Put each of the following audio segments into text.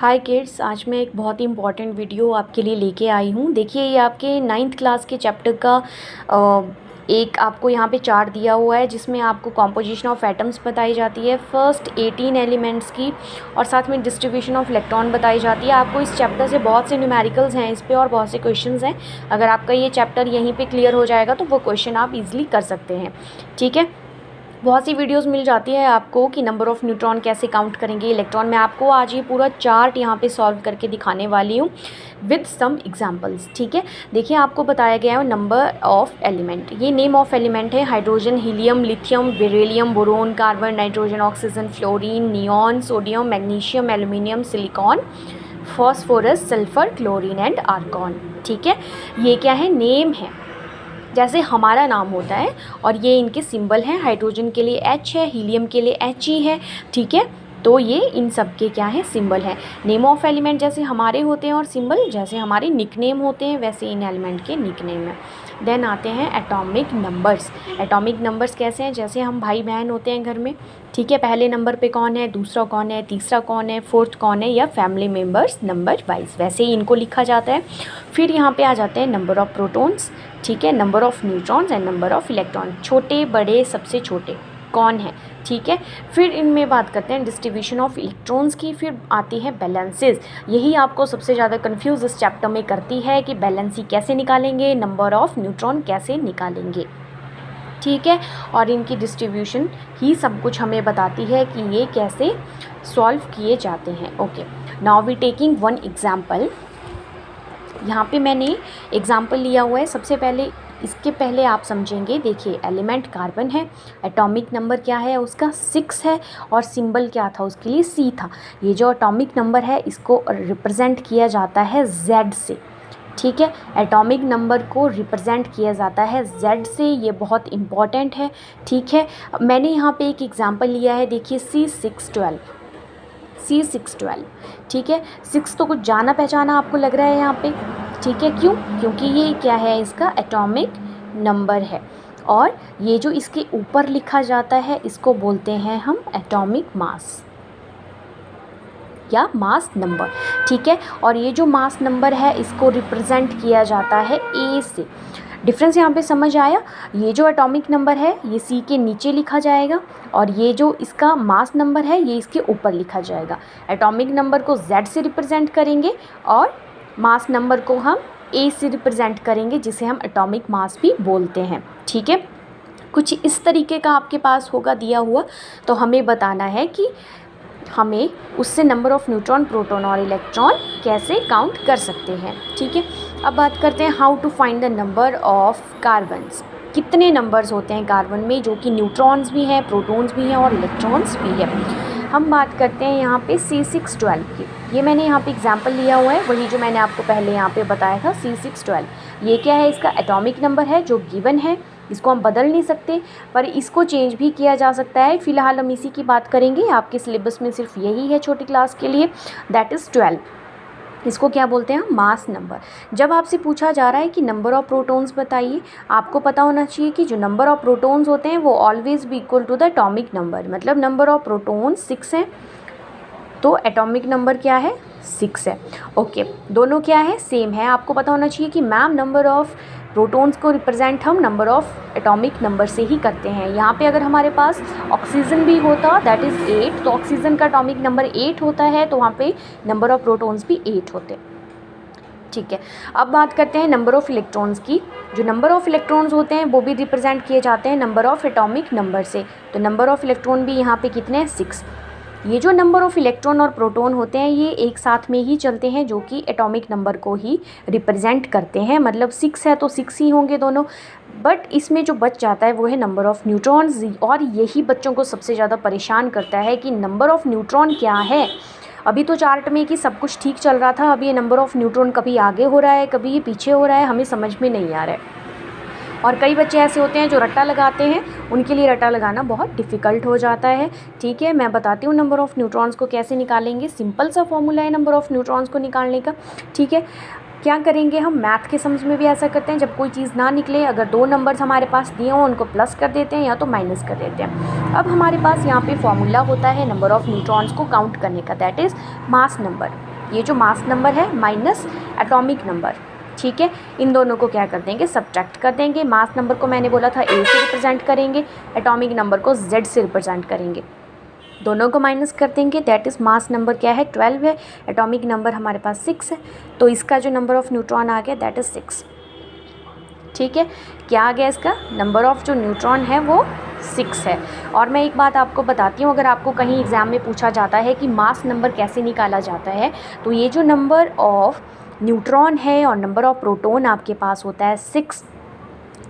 हाय kids, आज मैं एक बहुत ही इम्पॉर्टेंट वीडियो आपके लिए लेके आई हूँ। देखिए, ये आपके 9th क्लास के चैप्टर का एक आपको यहाँ पे चार्ट दिया हुआ है, जिसमें आपको कॉम्पोजिशन ऑफ एटम्स बताई जाती है, फर्स्ट 18 एलिमेंट्स की, और साथ में डिस्ट्रीब्यूशन ऑफ इलेक्ट्रॉन बताई जाती है। आपको इस चैप्टर से बहुत से न्यूमेरिकल्स हैं इस पे और बहुत से क्वेश्चंस हैं। अगर आपका ये चैप्टर यहीं पे क्लियर हो जाएगा तो वो क्वेश्चन आप इजीली कर सकते हैं। ठीक है, बहुत सी वीडियोस मिल जाती है आपको कि नंबर ऑफ़ न्यूट्रॉन कैसे काउंट करेंगे इलेक्ट्रॉन। मैं आपको आज ये पूरा चार्ट यहाँ पे सॉल्व करके दिखाने वाली हूँ विद सम एग्जांपल्स। ठीक है, देखिए आपको बताया गया है नंबर ऑफ़ एलिमेंट। ये नेम ऑफ़ एलिमेंट है hydrogen, helium, lithium, beryllium, boron, carbon, nitrogen, oxygen, fluorine, neon, sodium, magnesium, aluminium, silicon, phosphorus, sulphur, chlorine and argon. ठीक है, ये क्या है? नेम है, जैसे हमारा नाम होता है। और ये इनके सिंबल हैं, हाइड्रोजन के लिए H है, हीलियम के लिए He है। ठीक है, तो ये इन सब के क्या है? सिंबल है। नेम ऑफ़ एलिमेंट जैसे हमारे होते हैं और सिंबल जैसे हमारे निकनेम होते हैं, वैसे इन एलिमेंट के निकनेम है। देन आते हैं एटॉमिक नंबर्स। एटॉमिक नंबर्स कैसे हैं? जैसे हम भाई बहन होते हैं घर में। ठीक है, पहले नंबर पे कौन है, दूसरा कौन है, तीसरा कौन है, फोर्थ कौन है, या फैमिली मेम्बर्स नंबर वाइज, वैसे ही इनको लिखा जाता है। फिर यहाँ पे आ जाते हैं नंबर ऑफ़ प्रोटॉन्स। ठीक है, number of neutrons and number of electron. छोटे बड़े सबसे छोटे कौन है? ठीक है, फिर इनमें बात करते हैं डिस्ट्रीब्यूशन ऑफ इलेक्ट्रॉन्स की। फिर आती है बैलेंसेस। यही आपको सबसे ज़्यादा कंफ्यूज इस चैप्टर में करती है कि बैलेंसी कैसे निकालेंगे, नंबर ऑफ़ न्यूट्रॉन कैसे निकालेंगे। ठीक है, और इनकी डिस्ट्रीब्यूशन ही सब कुछ हमें बताती है कि ये कैसे सॉल्व किए जाते हैं। Okay, now we taking one example. यहाँ पे मैंने एग्जाम्पल लिया हुआ है। सबसे पहले इसके पहले आप समझेंगे। देखिए, एलिमेंट कार्बन है, एटॉमिक नंबर क्या है उसका? 6 है, और सिंबल क्या था उसके लिए? C था। ये जो एटॉमिक नंबर है इसको रिप्रेजेंट किया जाता है Z से। ठीक है, एटॉमिक नंबर को रिप्रेजेंट किया जाता है Z से, ये बहुत इम्पॉर्टेंट है। ठीक है, मैंने यहाँ पे एक एग्जाम्पल लिया है। देखिए, C612। ठीक है, 6 तो कुछ जाना पहचाना आपको लग रहा है यहाँ पे। ठीक है, क्यों? क्योंकि ये क्या है? इसका एटॉमिक नंबर है, और ये जो इसके ऊपर लिखा जाता है इसको बोलते हैं हम एटॉमिक मास या मास नंबर। ठीक है, और ये जो मास नंबर है इसको रिप्रेजेंट किया जाता है A से। डिफरेंस यहाँ पे समझ आया? ये जो एटॉमिक नंबर है ये C के नीचे लिखा जाएगा, और ये जो इसका मास नंबर है ये इसके ऊपर लिखा जाएगा। एटॉमिक नंबर को Z से रिप्रेजेंट करेंगे और मास नंबर को हम A से रिप्रेजेंट करेंगे, जिसे हम एटॉमिक मास भी बोलते हैं। ठीक है, कुछ इस तरीके का आपके पास होगा दिया हुआ, तो हमें बताना है कि हमें उससे नंबर ऑफ़ न्यूट्रॉन, प्रोटॉन और इलेक्ट्रॉन कैसे काउंट कर सकते हैं। ठीक है, अब बात करते हैं how to find the number of carbons. कितने नंबर्स होते हैं कार्बन में, जो कि न्यूट्रॉन्स भी हैं, प्रोटॉन्स भी हैं और इलेक्ट्रॉन्स भी हैं। हम बात करते हैं यहाँ पे C612 की। ये मैंने यहाँ पे एग्जांपल लिया हुआ है, वही जो मैंने आपको पहले यहाँ पे बताया था। C612 ये क्या है? इसका एटॉमिक नंबर है जो गिवन है, इसको हम बदल नहीं सकते, पर इसको चेंज भी किया जा सकता है। फ़िलहाल हम इसी की बात करेंगे, आपके सिलेबस में सिर्फ यही है छोटी क्लास के लिए, दैट इज़ 12। इसको क्या बोलते हैं? Mass number. जब आपसे पूछा जा रहा है कि नंबर ऑफ़ प्रोटॉन्स बताइए, आपको पता होना चाहिए कि जो नंबर ऑफ़ प्रोटॉन्स होते हैं वो ऑलवेज़ भी equal to the atomic number. मतलब नंबर ऑफ़ प्रोटॉन्स 6 है, तो एटॉमिक नंबर क्या है? 6 है। ओके, दोनों क्या है? सेम है। आपको पता होना चाहिए कि मैम नंबर ऑफ़ प्रोटॉन्स को रिप्रेजेंट हम नंबर ऑफ़ एटॉमिक नंबर से ही करते हैं। यहाँ पे अगर हमारे पास ऑक्सीजन भी होता, दैट इज़ 8, तो ऑक्सीजन का एटॉमिक नंबर 8 होता है, तो वहाँ पे नंबर ऑफ़ प्रोटॉन्स भी 8 होते हैं। ठीक है, अब बात करते हैं नंबर ऑफ़ इलेक्ट्रॉन्स की। जो नंबर ऑफ़ इलेक्ट्रॉन्स होते हैं वो भी रिप्रेजेंट किए जाते हैं नंबर ऑफ़ एटॉमिक नंबर से। तो नंबर ऑफ़ इलेक्ट्रॉन भी यहाँ पे कितने हैं? 6। ये जो नंबर ऑफ़ इलेक्ट्रॉन और प्रोटॉन होते हैं ये एक साथ में ही चलते हैं, जो कि एटॉमिक नंबर को ही रिप्रेजेंट करते हैं। मतलब 6 है तो 6 ही होंगे दोनों, बट इसमें जो बच जाता है वो है नंबर ऑफ़ न्यूट्रॉन्स। और यही बच्चों को सबसे ज़्यादा परेशान करता है कि नंबर ऑफ़ न्यूट्रॉन क्या है। अभी तो चार्ट में कि सब कुछ ठीक चल रहा था, अब ये नंबर ऑफ़ न्यूट्रॉन कभी आगे हो रहा है, कभी ये पीछे हो रहा है, हमें समझ में नहीं आ रहा है। और कई बच्चे ऐसे होते हैं जो रट्टा लगाते हैं, उनके लिए रट्टा लगाना बहुत डिफ़िकल्ट हो जाता है। ठीक है, मैं बताती हूँ नंबर ऑफ़ न्यूट्रॉन्स को कैसे निकालेंगे। सिंपल सा फॉर्मूला है नंबर ऑफ़ न्यूट्रॉन्स को निकालने का। ठीक है, क्या करेंगे हम? मैथ के समझ में भी ऐसा करते हैं, जब कोई चीज़ ना निकले, अगर 2 नंबर्स हमारे पास दिए हों उनको प्लस कर देते हैं या तो माइनस कर देते हैं। अब हमारे पास यहाँ पे फॉर्मूला होता है नंबर ऑफ़ न्यूट्रॉन्स को काउंट करने का, दैट इज़ मास नंबर। ये जो मास नंबर है माइनस एटॉमिक नंबर, ठीक है, इन दोनों को क्या कर देंगे, सब्ट्रैक्ट कर देंगे। मास नंबर को मैंने बोला था ए से रिप्रेजेंट करेंगे, एटॉमिक नंबर को जेड से रिप्रेजेंट करेंगे, दोनों को माइनस कर देंगे। दैट इज़ मास नंबर क्या है 12 है, एटॉमिक नंबर हमारे पास 6 है, तो इसका जो नंबर ऑफ़ न्यूट्रॉन आ गया दैट इज़ 6, ठीक है। क्या आ गया इसका नंबर ऑफ़ जो न्यूट्रॉन है वो 6 है। और मैं एक बात आपको बताती हूँ, अगर आपको कहीं एग्ज़ाम में पूछा जाता है कि मास नंबर कैसे निकाला जाता है, तो ये जो नंबर ऑफ़ न्यूट्रॉन है और नंबर ऑफ़ प्रोटॉन आपके पास होता है 6,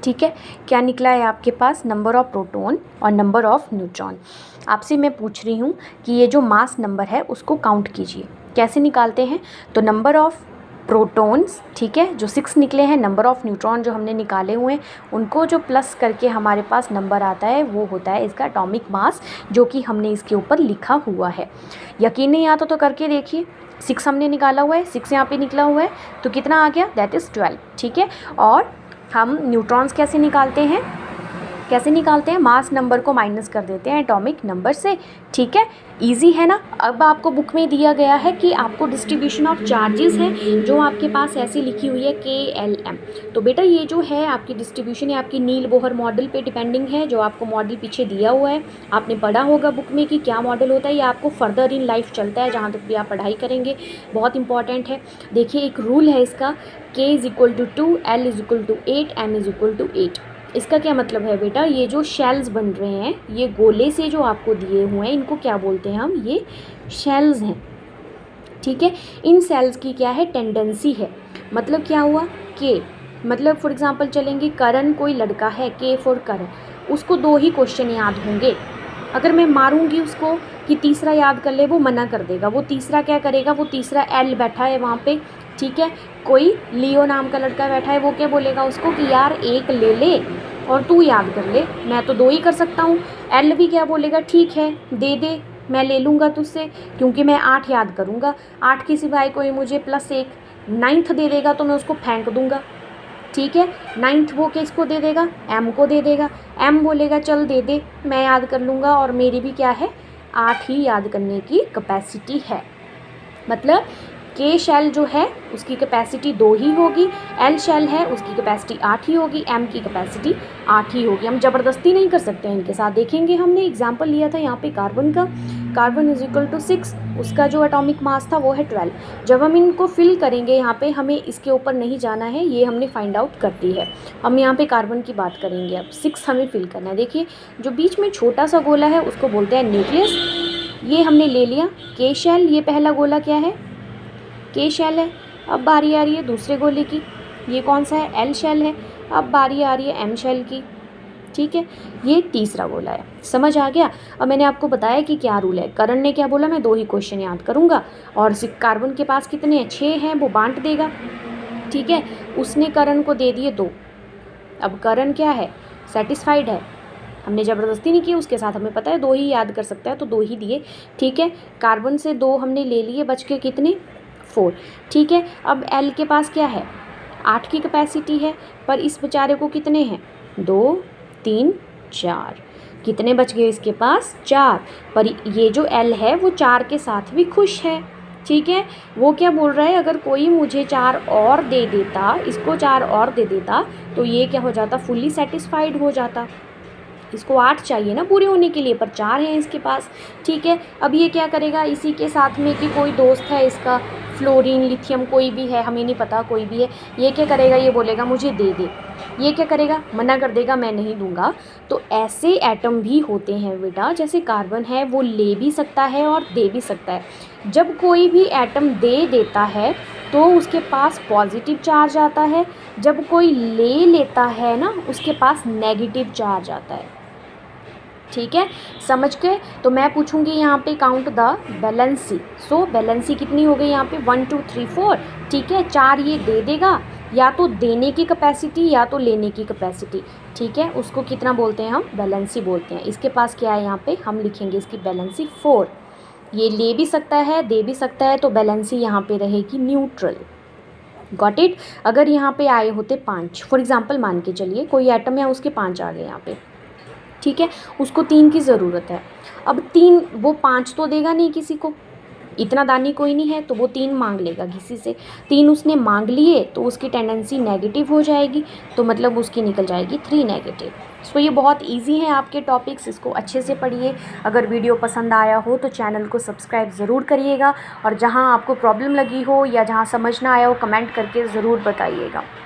ठीक है। क्या निकला है आपके पास, नंबर ऑफ़ प्रोटॉन और नंबर ऑफ़ न्यूट्रॉन। आपसे मैं पूछ रही हूँ कि ये जो मास नंबर है उसको काउंट कीजिए, कैसे निकालते हैं। तो नंबर ऑफ़ प्रोटॉन्स, ठीक है, जो 6 निकले हैं, नंबर ऑफ़ न्यूट्रॉन जो हमने निकाले हुए हैं उनको जो प्लस करके हमारे पास नंबर आता है वो होता है इसका एटॉमिक मास, जो कि हमने इसके ऊपर लिखा हुआ है। यकीन नहीं आता तो करके देखिए, 6 हमने निकाला हुआ है, 6 यहाँ पे निकला हुआ है, तो कितना आ गया, दैट इज़ 12, ठीक है। और हम न्यूट्रॉन्स कैसे निकालते हैं, मास नंबर को माइनस कर देते हैं एटॉमिक नंबर से, ठीक है, इजी है ना। अब आपको बुक में दिया गया है कि आपको डिस्ट्रीब्यूशन ऑफ चार्जेस है जो आपके पास ऐसे लिखी हुई है KLM। तो बेटा ये जो है आपकी डिस्ट्रीब्यूशन है आपकी नील बोहर मॉडल पे डिपेंडिंग है, जो आपको मॉडल पीछे दिया हुआ है, आपने पढ़ा होगा बुक में कि क्या मॉडल होता है, ये आपको फर्दर इन लाइफ चलता है जहाँ तक भी आप पढ़ाई करेंगे, बहुत इंपॉर्टेंट है। देखिए एक रूल है इसका, K = 2, L = 8, M = 8। इसका क्या मतलब है बेटा, ये जो शेल्स बन रहे हैं, ये गोले से जो आपको दिए हुए हैं इनको क्या बोलते हैं हम, ये शेल्स हैं, ठीक है। इन सेल्स की क्या है, टेंडेंसी है, मतलब क्या हुआ, के मतलब फॉर एग्जांपल चलेंगे, करण कोई लड़का है, K फॉर करण, उसको 2 ही क्वेश्चन याद होंगे। अगर मैं मारूंगी उसको कि तीसरा याद कर ले, वो मना कर देगा, वो तीसरा क्या करेगा, वो तीसरा L बैठा है वहाँ पे, ठीक है, कोई लियो नाम का लड़का बैठा है, वो क्या बोलेगा उसको कि यार एक ले ले और तू याद कर ले, मैं तो 2 ही कर सकता हूँ। L भी क्या बोलेगा, ठीक है दे दे, मैं ले लूँगा तुझसे क्योंकि मैं 8 याद करूँगा, 8 के सिवाय कोई मुझे +1 9th दे देगा तो मैं उसको फेंक दूँगा, ठीक है। 9th वो किसको दे देगा, M को दे देगा, M बोलेगा चल दे दे मैं याद कर लूँगा, और मेरी भी क्या है 8 ही याद करने की कैपेसिटी है। मतलब K शेल जो है उसकी कैपेसिटी 2 ही होगी, L शेल है उसकी कैपेसिटी 8 ही होगी, M की कैपेसिटी 8 ही होगी। हम ज़बरदस्ती नहीं कर सकते हैं इनके साथ। देखेंगे हमने एग्जाम्पल लिया था यहाँ पे कार्बन का, कार्बन = 6, उसका जो एटॉमिक मास था वो है 12। जब हम इनको फिल करेंगे यहाँ पे, हमें इसके ऊपर नहीं जाना है, ये हमने फाइंड आउट कर दी है। हम यहाँ पे कार्बन की बात करेंगे, अब 6 हमें फिल करना है। देखिए जो बीच में छोटा सा गोला है उसको बोलते हैं न्यूक्लियस, ये हमने ले लिया। K शेल, ये पहला गोला क्या है, K शेल है। अब बारी आ रही है दूसरे गोले की, ये कौन सा है, L शेल है। अब बारी आ रही है M शेल की, ठीक है, ये तीसरा गोला है। समझ आ गया। अब मैंने आपको बताया कि क्या रूल है, करण ने क्या बोला, मैं 2 ही क्वेश्चन याद करूँगा, और कार्बन के पास कितने हैं, 6 हैं, वो बांट देगा, ठीक है। उसने करण को दे दिए 2। अब करण क्या है, सेटिस्फाइड है, हमने ज़बरदस्ती नहीं की उसके साथ, हमें पता है 2 ही याद कर सकता है तो 2 ही दिए, ठीक है। कार्बन से 2 हमने ले लिए, बच के कितने, 4, ठीक है। अब L के पास क्या है, 8 की कैपेसिटी है, पर इस बेचारे को कितने हैं, 2 3 4, कितने बच गए इसके पास, 4। पर ये जो L है वो 4 के साथ भी खुश है, ठीक है। वो क्या बोल रहा है, अगर कोई मुझे 4 और दे देता, इसको 4 और दे देता तो ये क्या हो जाता, फुल्ली सेटिस्फाइड हो जाता। इसको 8 चाहिए ना पूरे होने के लिए, पर 4 हैं इसके पास, ठीक है। अब ये क्या करेगा, इसी के साथ में कि कोई दोस्त है इसका, फ्लोरीन लिथियम कोई भी है, हमें नहीं पता कोई भी है, ये क्या करेगा, ये बोलेगा मुझे दे दे, ये क्या करेगा, मना कर देगा, मैं नहीं दूंगा। तो ऐसे एटम भी होते हैं बेटा, जैसे कार्बन है वो ले भी सकता है और दे भी सकता है। जब कोई भी एटम दे देता है तो उसके पास पॉजिटिव चार्ज आता है, जब कोई ले लेता है ना उसके पास नेगेटिव चार्ज आता है, ठीक है, समझ के। तो मैं पूछूंगी यहाँ पे count the valency, so valency कितनी हो गई यहाँ पे, 1 2 3 4, ठीक है। 4 ये दे देगा, या तो देने की कैपेसिटी या तो लेने की कैपेसिटी, ठीक है, उसको कितना बोलते हैं हम, बैलेंसी बोलते हैं। इसके पास क्या है यहाँ पे, हम लिखेंगे इसकी बैलेंसी 4, ये ले भी सकता है दे भी सकता है, तो बैलेंसी यहाँ पे रहेगी न्यूट्रल। Got it. अगर यहाँ पे आए होते 5 फॉर एग्जांपल, मान के चलिए कोई एटम है उसके 5 आ गए यहाँ पे, ठीक है, उसको 3 की ज़रूरत है। अब 3, वो 5 तो देगा नहीं किसी को, इतना दानी कोई नहीं है तो वो 3 मांग लेगा किसी से। 3 उसने मांग लिए तो उसकी टेंडेंसी नेगेटिव हो जाएगी, तो मतलब उसकी निकल जाएगी 3 नेगेटिव। सो ये बहुत ईजी है आपके टॉपिक्स, इसको अच्छे से पढ़िए। अगर वीडियो पसंद आया हो तो चैनल को सब्सक्राइब ज़रूर करिएगा, और जहाँ आपको प्रॉब्लम लगी हो या जहाँ समझ ना आया हो कमेंट करके ज़रूर बताइएगा।